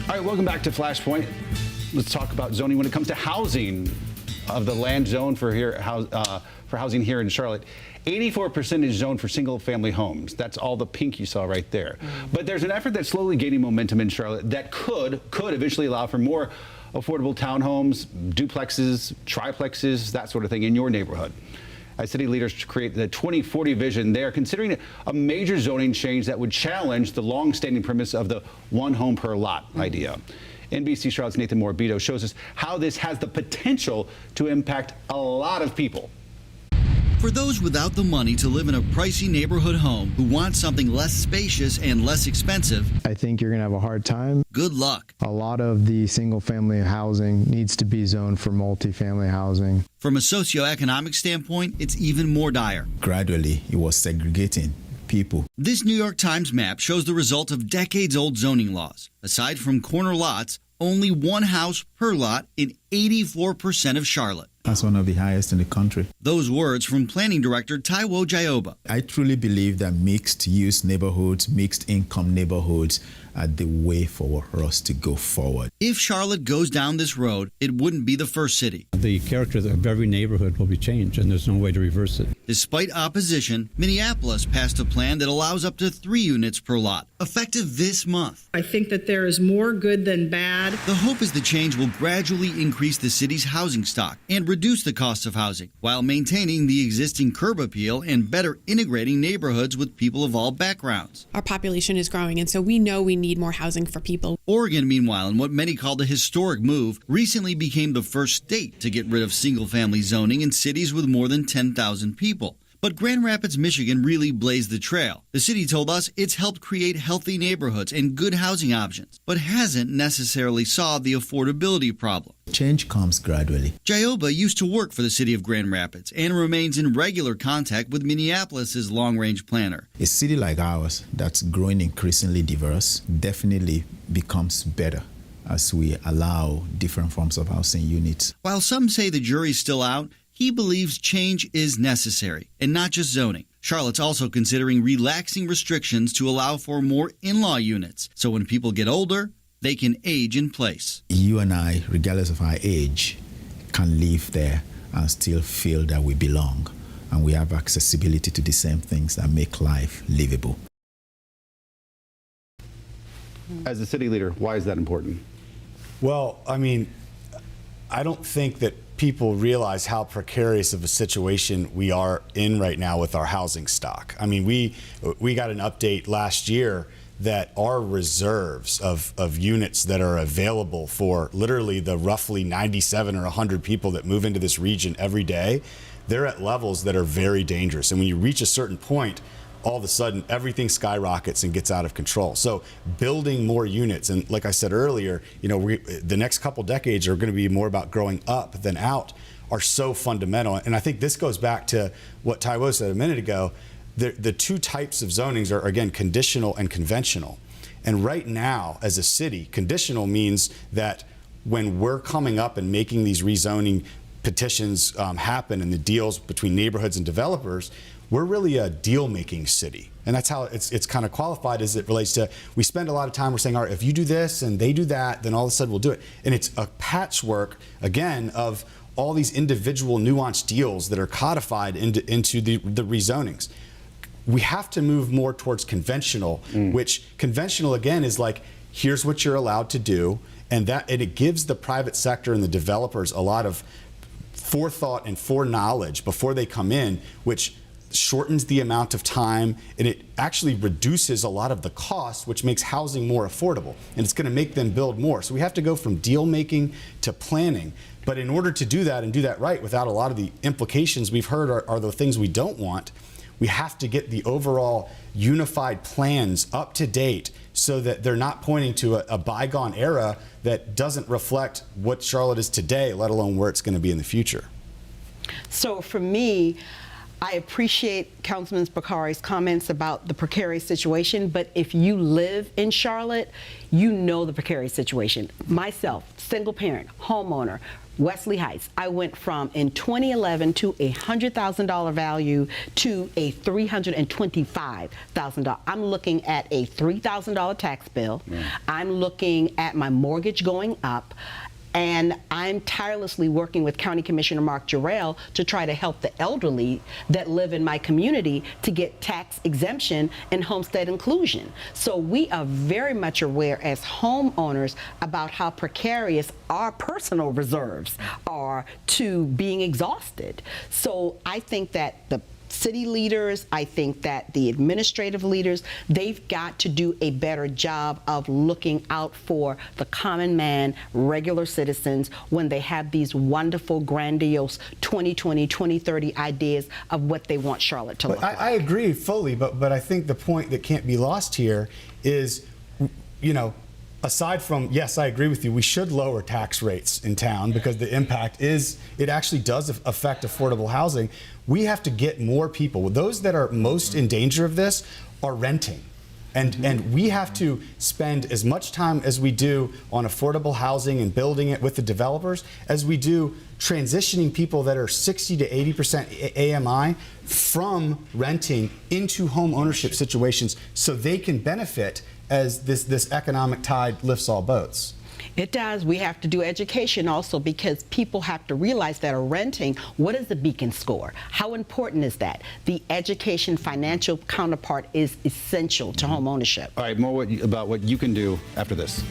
All right, welcome back to Flashpoint. Let's talk about zoning when it comes to housing of the land zone for housing here in Charlotte. 84% is zoned for single-family homes. That's all the pink you saw right there. But there's an effort that's slowly gaining momentum in Charlotte that could eventually allow for more affordable townhomes, duplexes, triplexes, that sort of thing in your neighborhood. As city leaders create the 2040 vision, they are considering a major zoning change that would challenge the long-standing premise of the one home per lot idea. NBC Charlotte's Nathan Morabito shows us how this has the potential to impact a lot of people. For those without the money to live in a pricey neighborhood home who want something less spacious and less expensive, I think you're going to have a hard time. Good luck. A lot of the single-family housing needs to be zoned for multifamily housing. From a socioeconomic standpoint, it's even more dire. Gradually, it was segregating people. This New York Times map shows the result of decades-old zoning laws. Aside from corner lots, only one house per lot in 84% of Charlotte. That's one of the highest in the country. Those words from Planning Director Taiwo Jayoba. I truly believe that mixed-use neighborhoods, mixed-income neighborhoods are the way for us to go forward. If Charlotte goes down this road, it wouldn't be the first city. The character of every neighborhood will be changed, and there's no way to reverse it. Despite opposition, Minneapolis passed a plan that allows up to 3 units per lot, effective this month. I think that there is more good than bad. The hope is the change will gradually increase the city's housing stock and reduce the cost of housing, while maintaining the existing curb appeal and better integrating neighborhoods with people of all backgrounds. Our population is growing, and so we know we need more housing for people. Oregon, meanwhile, in what many called a historic move, recently became the first state to get rid of single-family zoning in cities with more than 10,000 people. But Grand Rapids, Michigan really blazed the trail. The city told us it's helped create healthy neighborhoods and good housing options, but hasn't necessarily solved the affordability problem. Change comes gradually. Jayoba used to work for the city of Grand Rapids and remains in regular contact with Minneapolis' long-range planner. A city like ours that's growing increasingly diverse definitely becomes better as we allow different forms of housing units. While some say the jury's still out, he believes change is necessary, and not just zoning. Charlotte's also considering relaxing restrictions to allow for more in-law units, so when people get older, they can age in place. You and I, regardless of our age, can live there and still feel that we belong, and we have accessibility to the same things that make life livable. As a city leader, why is that important? Well, I mean, I don't think that people realize how precarious of a situation we are in right now with our housing stock. I mean, we got an update last year that our reserves of units that are available for literally the roughly 97 or 100 people that move into this region every day, they're at levels that are very dangerous. And when you reach a certain point, all of a sudden everything skyrockets and gets out of control. So building more units, and like I said earlier, you know, the next couple decades are going to be more about growing up than out, are so fundamental. And I think this goes back to what Taiwo said a minute ago. The two types of zonings are, again, conditional and conventional. And right now, as a city, conditional means that when we're coming up and making these rezoning petitions happen and the deals between neighborhoods and developers, we're really a deal-making city. And that's how it's kind of qualified as it relates to, we spend a lot of time, we're saying, all right, if you do this and they do that, then all of a sudden we'll do it. And it's a patchwork, again, of all these individual nuanced deals that are codified into the rezonings. We have to move more towards conventional, which conventional, again, is like, here's what you're allowed to do, and it gives the private sector and the developers a lot of forethought and foreknowledge before they come in, which shortens the amount of time, and it actually reduces a lot of the cost, which makes housing more affordable, and it's going to make them build more. So we have to go from deal making to planning. But in order to do that and do that right without a lot of the implications we've heard are the things we don't want, we have to get the overall unified plans up to date so that they're not pointing to a bygone era that doesn't reflect what Charlotte is today, let alone where it's going to be in the future. So for me, I appreciate Councilman Bakari's comments about the precarious situation, but if you live in Charlotte, you know the precarious situation. Myself, single parent, homeowner, Wesley Heights, I went from in 2011 to a $100,000 value to a $325,000. I'm looking at a $3,000 tax bill. I'm looking at my mortgage going up. And I'm tirelessly working with County Commissioner Mark Jarrell to try to help the elderly that live in my community to get tax exemption and homestead inclusion. So we are very much aware as homeowners about how precarious our personal reserves are to being exhausted. So I think that the city leaders, I think that the administrative leaders, they've got to do a better job of looking out for the common man, regular citizens, when they have these wonderful, grandiose 2020, 2030 ideas of what they want Charlotte to look like. I agree fully, but I think the point that can't be lost here is, you know, aside from, yes, I agree with you, we should lower tax rates in town because the impact is, it actually does affect affordable housing. We have to get more people. Those that are most in danger of this are renting. And we have to spend as much time as we do on affordable housing and building it with the developers as we do transitioning people that are 60 to 80% AMI from renting into home ownership situations so they can benefit as this economic tide lifts all boats. It does. We have to do education also because people have to realize that are renting, what is the Beacon score? How important is that? The education financial counterpart is essential to home ownership. All right, more about what you can do after this.